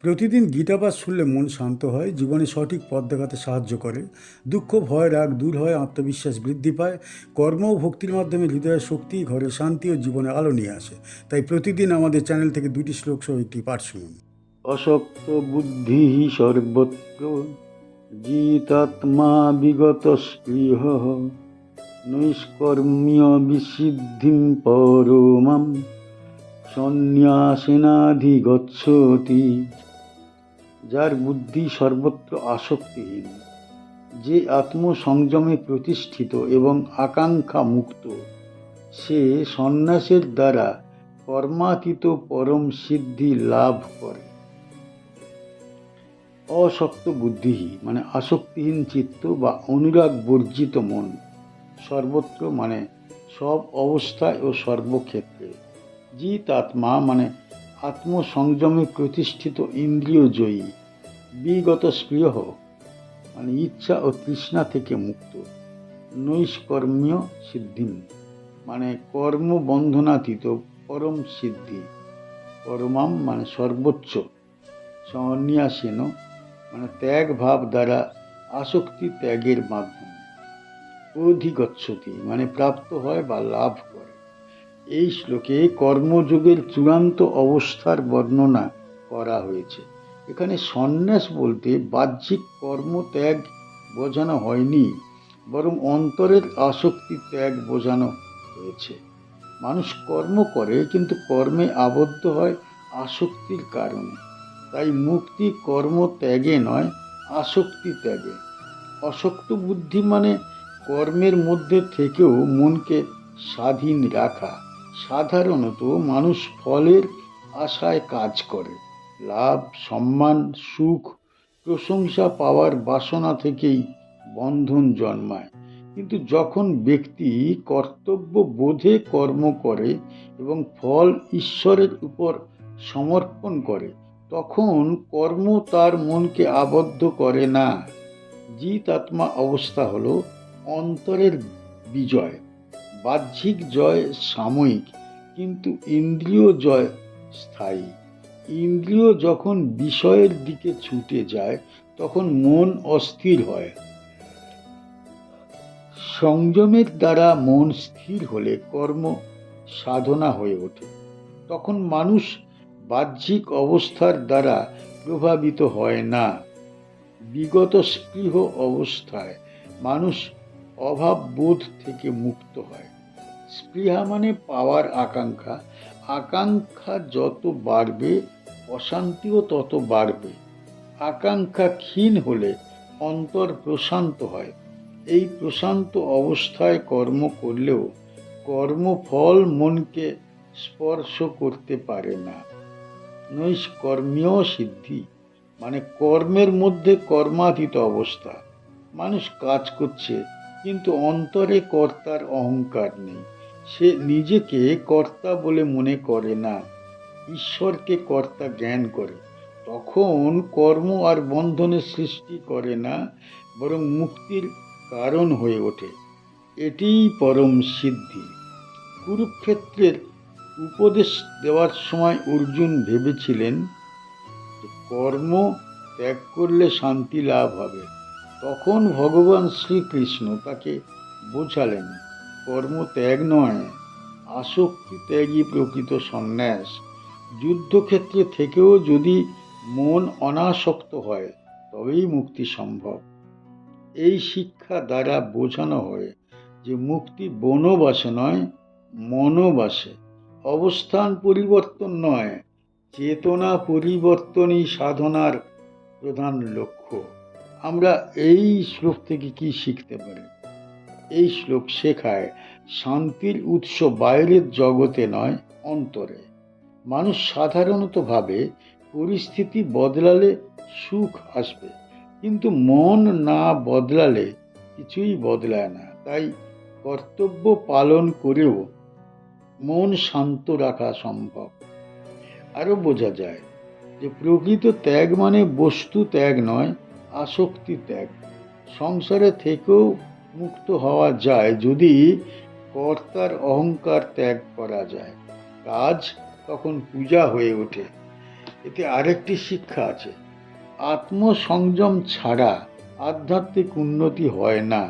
প্রতিদিন গীতাপাঠ শুনলে মন শান্ত হয়, জীবনে সঠিক পথ দেখাতে সাহায্য করে। দুঃখ, ভয়, রাগ দূর হয়, আত্মবিশ্বাস বৃদ্ধি পায়। কর্ম ও ভক্তির মাধ্যমে হৃদয়ের শক্তি, ঘরে শান্তি ও জীবনে আলো নিয়ে আসে। তাই প্রতিদিন আমাদের চ্যানেল থেকে 2টি শ্লোক সহ একটি পাঠ শুনুন। অশক্ত বুদ্ধি সর্বত্র, জিতাত্মা বিগত স্পৃহ, নৈষ্কর্ম্য বিসিদ্ধিম পরমাম সন্ন্যাসেনাধিগচ্ছতি। যার বুদ্ধি সর্বত্র আসক্তিহীন, যে আত্মসংযমে প্রতিষ্ঠিত এবং আকাঙ্ক্ষা মুক্ত, সে সন্ন্যাসের দ্বারা কর্মাতীত পরম সিদ্ধি লাভ করে। অশক্ত বুদ্ধি মানে আসক্তিহীন চিত্ত বা অনুরাগ বর্জিত মন, সর্বত্র মানে সব অবস্থায় ও সর্বক্ষেত্রে। জিত আত্মা মানে আত্মসংযমে প্রতিষ্ঠিত ইন্দ্রিয় জয়ী। বিগত স্পৃহ মানে ইচ্ছা ও তৃষ্ণা থেকে মুক্ত। নৈষ্কর্ম্য সিদ্ধিম মানে কর্মবন্ধনাতীত পরম সিদ্ধি। পরমাম মানে সর্বোচ্চ। সন্ন্যাসীন মানে ত্যাগ ভাব দ্বারা আসক্তি ত্যাগের মাধ্যমে। অধিগচ্ছতি মানে প্রাপ্ত হয় বা লাভ করে। এই শ্লোকে কর্মযোগের চূড়ান্ত অবস্থার বর্ণনা করা হয়েছে। এখানে সন্ন্যাস বলতে বাহ্যিক কর্মত্যাগ বোঝানো হয়নি, বরং অন্তরের আসক্তি ত্যাগ বোঝানো হয়েছে। মানুষ কর্ম করে, কিন্তু কর্মে আবদ্ধ হয় আসক্তির কারণে। তাই মুক্তি কর্ম ত্যাগে নয়, আসক্তি ত্যাগে। অশক্ত বুদ্ধি মানে কর্মের মধ্যে থেকেও মনকে স্বাধীন রাখা। সাধারণত মানুষ ফলের আশায় কাজ করে। লাভ, সম্মান, সুখ, প্রশংসা পাওয়ার বাসনা থেকেই বন্ধন জন্মায়। কিন্তু যখন ব্যক্তি কর্তব্য বোধে কর্ম করে এবং ফল ঈশ্বরের উপর সমর্পণ করে, তখন কর্ম তার মনকে আবদ্ধ করে না। জিতাত্মা অবস্থা হলো অন্তরের বিজয়। বাহ্যিক জয় সাময়িক, কিন্তু ইন্দ্রিয় জয় স্থায়ী। ইন্দ্রিয় যখন বিষয়ের দিকে ছুটে যায়, তখন মন অস্থির হয়। সংযমের দ্বারা মন স্থির হলে কর্ম সাধনা হয়ে ওঠে। তখন মানুষ বাহ্যিক অবস্থার দ্বারা প্রভাবিত হয় না। বিগত স্পৃহ অবস্থায় মানুষ অভাব বোধ থেকে মুক্ত হয়। স্পৃহা মানে পাওয়ার আকাঙ্ক্ষা। আকাঙ্ক্ষা যত বাড়বে, অশান্তিও তত বাড়বে। আকাঙ্ক্ষা ক্ষীণ হলে অন্তর প্রশান্ত হয়। এই প্রশান্ত অবস্থায় কর্ম করলেও কর্মফল মনকে স্পর্শ করতে পারে না। নৈষ্কর্ম্য সিদ্ধি মানে কর্মের মধ্যে কর্মাতীত অবস্থা। মানুষ কাজ করছে, কিন্তু অন্তরে কর্তার অহংকার নেই। সে নিজেকে কর্তা বলে মনে করে না, ঈশ্বরকে কর্তা জ্ঞান করে। তখন কর্ম আর বন্ধনের সৃষ্টি করে না, বরং মুক্তির কারণ হয়ে ওঠে। এটিই পরম সিদ্ধি। কুরুক্ষেত্রের উপদেশ দেওয়ার সময় অর্জুন ভেবেছিলেন যে কর্ম ত্যাগ করলে শান্তি লাভ হবে। তখন ভগবান শ্রীকৃষ্ণ তাকে বোঝালেন, কর্ম ত্যাগ নয়, আসক্তি ত্যাগই প্রকৃত সন্ন্যাস। যুদ্ধক্ষেত্রে থেকেও যদি মন অনাসক্ত হয়, তবেই মুক্তি সম্ভব। এই শিক্ষা দ্বারা বোঝানো হয় যে মুক্তি বনবাসে নয়, মনোবাসে। অবস্থান পরিবর্তন নয়, চেতনা পরিবর্তনই সাধনার প্রধান লক্ষ্য। আমরা এই শ্লোক থেকে কি শিখতে পারি? এই শ্লোক শেখায় শান্তির উৎস বাইরের জগতে নয়, অন্তরে। মানুষ সাধারণত ভাবে পরিস্থিতি বদলালে সুখ আসবে, কিন্তু মন না বদলালে কিছুই বদলায় না। তাই কর্তব্য পালন করেও মন শান্ত রাখা সম্ভব। আরো বোঝা যায় যে প্রকৃত ত্যাগ মানে বস্তু ত্যাগ নয়, আসক্তি ত্যাগ। সংসারে থেকেও মুক্ত হওয়া যায় যদি কর্তার অহংকার ত্যাগ করা যায়। কাজ তখন পূজা হয়ে ওঠে। এতে আরেকটি শিক্ষা আছে, আত্মসংযম ছাড়া আধ্যাত্মিক উন্নতি হয় না।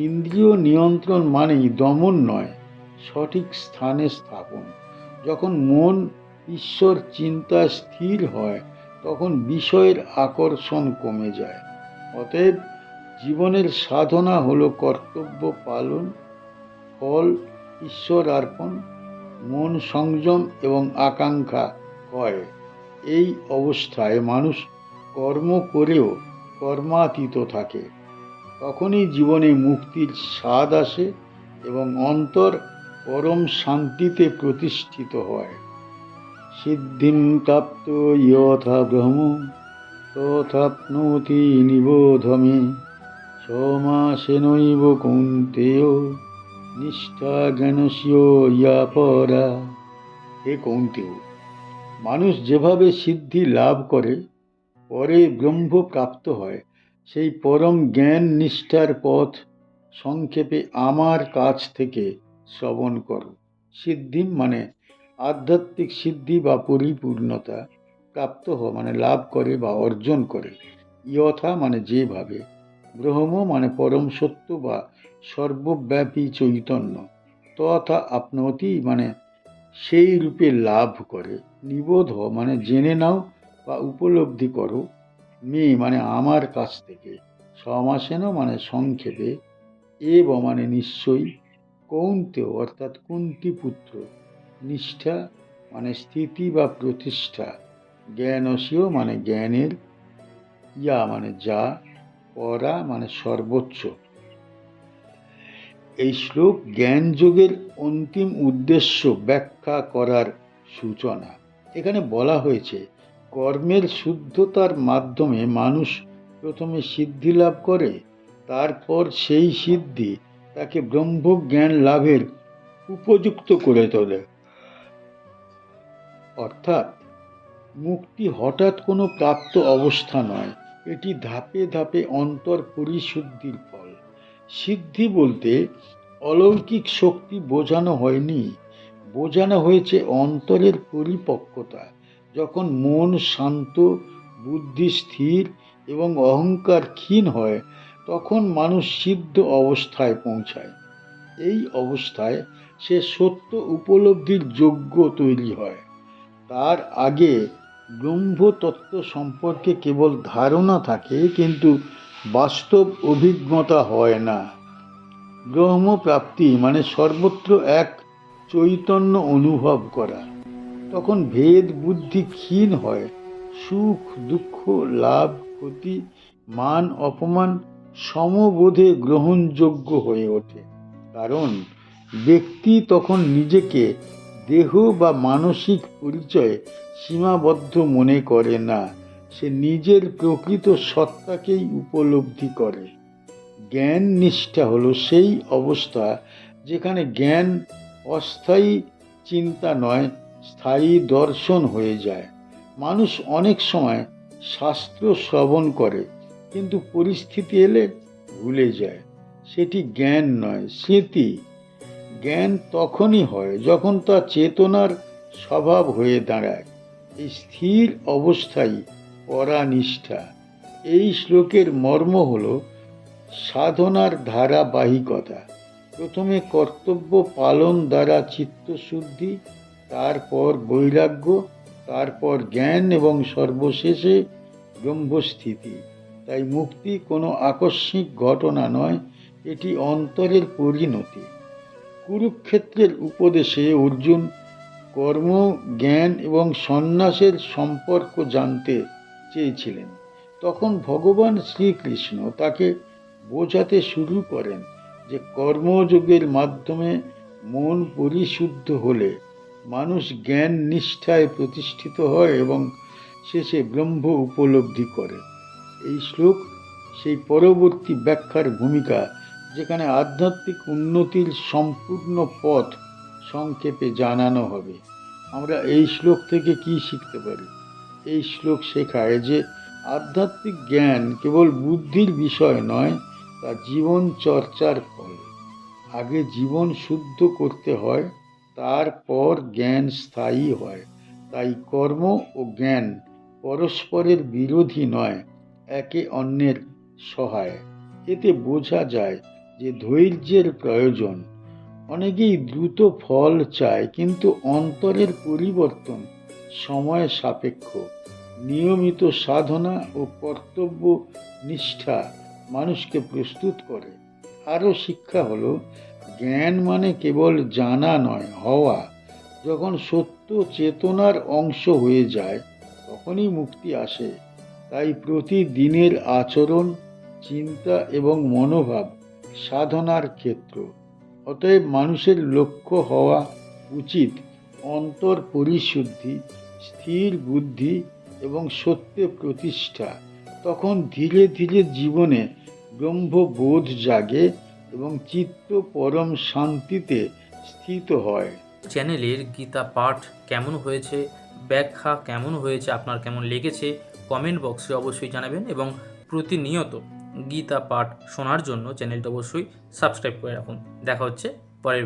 ইন্দ্রিয় নিয়ন্ত্রণ মানেই দমন নয়, সঠিক স্থানে স্থাপন। যখন মন ঈশ্বর চিন্তায় স্থির হয় তখন বিষয়ের আকর্ষণ কমে যায়। অতএব জীবনের সাধনা হলো কর্তব্য পালন, ফল ঈশ্বর অর্পণ, মন সংযম এবং আকাঙ্ক্ষা হয়। এই অবস্থায় মানুষ কর্ম করেও কর্মাতীত থাকে। তখনই জীবনে মুক্তির স্বাদ আসে এবং অন্তর পরম শান্তিতে প্রতিষ্ঠিত হয়। সিদ্ধিং প্রাপ্ত যথা ব্রহ্ম তথাপ্নোতি নিবোধ মে, সমাসেনৈব কৌন্তেয় নিষ্ঠা জ্ঞানস্য ইয়া পরা। হে কৌন্তেয়, মানুষ যেভাবে সিদ্ধি লাভ করে পরে ব্রহ্ম প্রাপ্ত হয়, সেই পরম জ্ঞান নিষ্ঠার পথ সংক্ষেপে আমার কাছ থেকে শ্রবণ করো। সিদ্ধি মানে আধ্যাত্মিক সিদ্ধি বা পরিপূর্ণতা, প্রাপ্ত হওয়া মানে লাভ করে বা অর্জন করে, যথা মানে যেভাবে, ব্রহ্ম মানে পরম সত্য বা সর্বব্যাপী চৈতন্য, তথা আপনতি মানে সেই রূপে লাভ করে, নিবোধ মানে জেনে নাও বা উপলব্ধি করো, মে মানে আমার কাছ থেকে, সমাসেন মানে সংক্ষেপে, এব মানে নিশ্চয়ই, কৌন্তেয় অর্থাৎ কুন্তি পুত্র, নিষ্ঠা মানে স্থিতি বা প্রতিষ্ঠা, জ্ঞানস্য মানে জ্ঞানের, ইয়া মানে যা, পরা মানে সর্বোচ্চ। এই শ্লোক জ্ঞান যোগের অন্তিম উদ্দেশ্য ব্যাখ্যা করার সূচনা। এখানে বলা হয়েছে কর্মের শুদ্ধতার মাধ্যমে মানুষ প্রথমে সিদ্ধি লাভ করে, তারপর সেই সিদ্ধি তাকে ব্রহ্মজ্ঞান লাভের উপযুক্ত করে তোলে। অর্থাৎ মুক্তি হঠাৎ কোনো প্রাপ্ত অবস্থা নয়, এটি ধাপে ধাপে অন্তর পরিশুদ্ধির ফল। সিদ্ধি বলতে অলৌকিক শক্তি বোঝানো হয়নি, বোঝানো হয়েছে অন্তরের পরিপক্কতা। যখন মন শান্ত, বুদ্ধি স্থির এবং অহংকার ক্ষীণ হয়, তখন মানুষ সিদ্ধ অবস্থায় পৌঁছায়। এই অবস্থায় সে সত্য উপলব্ধির যোগ্য তৈরি হয়। তার আগে ব্রহ্মতত্ত্ব সম্পর্কে কেবল ধারণা থাকে, কিন্তু বাস্তব অভিজ্ঞতা হয় না। ব্রহ্মপ্রাপ্তি মানে সর্বত্র এক চৈতন্য অনুভব করা। তখন ভেদ বুদ্ধি ক্ষীণ হয়, সুখ দুঃখ, লাভ ক্ষতি, মান অপমান সমবোধে গ্রহণযোগ্য হয়ে ওঠে। কারণ ব্যক্তি তখন নিজেকে দেহ বা মানসিক পরিচয়ে সীমাবদ্ধ মনে করে না, সে নিজের প্রকৃত সত্তাকেই উপলব্ধি করে। জ্ঞান নিষ্ঠা হলো সেই অবস্থা যেখানে জ্ঞান অস্থায়ী চিন্তা নয়, স্থায়ী দর্শন হয়ে যায়। মানুষ অনেক সময় শাস্ত্র শ্রবণ করে, কিন্তু পরিস্থিতি এলে ভুলে যায়। সেটি জ্ঞান নয়, স্মৃতি। জ্ঞান তখনই হয় যখন তা চেতনার স্বভাব হয়ে দাঁড়ায়। এই স্থির অবস্থায় পরানিষ্ঠা। এই শ্লোকের মর্ম হল সাধনার ধারাবাহিকতা। প্রথমে কর্তব্য পালন দ্বারা চিত্তশুদ্ধি, তারপর বৈরাগ্য, তারপর জ্ঞান এবং সর্বশেষে ব্রহ্মস্থিতি। তাই মুক্তি কোনো আকস্মিক ঘটনা নয়, এটি অন্তরের পরিণতি। কুরুক্ষেত্রের উপদেশে অর্জুন কর্ম, জ্ঞান এবং সন্ন্যাসের সম্পর্ক জানতে চেয়েছিলেন। তখন ভগবান শ্রীকৃষ্ণ তাকে বোঝাতে শুরু করেন যে কর্মযোগের মাধ্যমে মন পরিশুদ্ধ হলে মানুষ জ্ঞান নিষ্ঠায় প্রতিষ্ঠিত হয় এবং শেষে ব্রহ্ম উপলব্ধি করে। এই শ্লোক সেই পরবর্তী ব্যাখ্যার ভূমিকা, যেখানে আধ্যাত্মিক উন্নতির সম্পূর্ণ পথ সংক্ষেপে জানানো হবে। আমরা এই শ্লোক থেকে কি শিখতে পারি? এই শ্লোক শেখায় যে আধ্যাত্মিক জ্ঞান কেবল বুদ্ধির বিষয় নয়, তা জীবন চর্চার ফল। আগে জীবন শুদ্ধ করতে হয়, তারপর জ্ঞান স্থায়ী হয়। তাই কর্ম ও জ্ঞান পরস্পরের বিরোধী নয়, একে অন্যের সহায়। এতে বোঝা যায় যে ধৈর্যের প্রয়োজন। অনেকেই দ্রুত ফল চায়, কিন্তু অন্তরের পরিবর্তন সময় সাপেক্ষ। নিয়মিত সাধনা ও কর্তব্য নিষ্ঠা মানুষকে প্রস্তুত করে। আরও শিক্ষা হলো, জ্ঞান মানে কেবল জানা নয়, হওয়া। যখন সত্য চেতনার অংশ হয়ে যায়, তখনই মুক্তি আসে। তাই প্রতিদিনের আচরণ, চিন্তা এবং মনোভাব সাধনার ক্ষেত্র। অতএব মানুষের লক্ষ্য হওয়া উচিত অন্তর পরিশুদ্ধি, স্থির বুদ্ধি এবং সত্যে প্রতিষ্ঠা। তখন ধীরে ধীরে জীবনে ব্রহ্মবোধ জাগে এবং চিত্ত পরম শান্তিতে স্থিত হয়। চ্যানেলের গীতা পাঠ কেমন হয়েছে, ব্যাখ্যা কেমন হয়েছে, আপনার কেমন লেগেছে কমেন্ট বক্সে অবশ্যই জানাবেন, এবং প্রতিনিয়ত গীতা পাঠ শোনার জন্য চ্যানেলটা অবশ্যই সাবস্ক্রাইব করে রাখুন। দেখা হচ্ছে পরের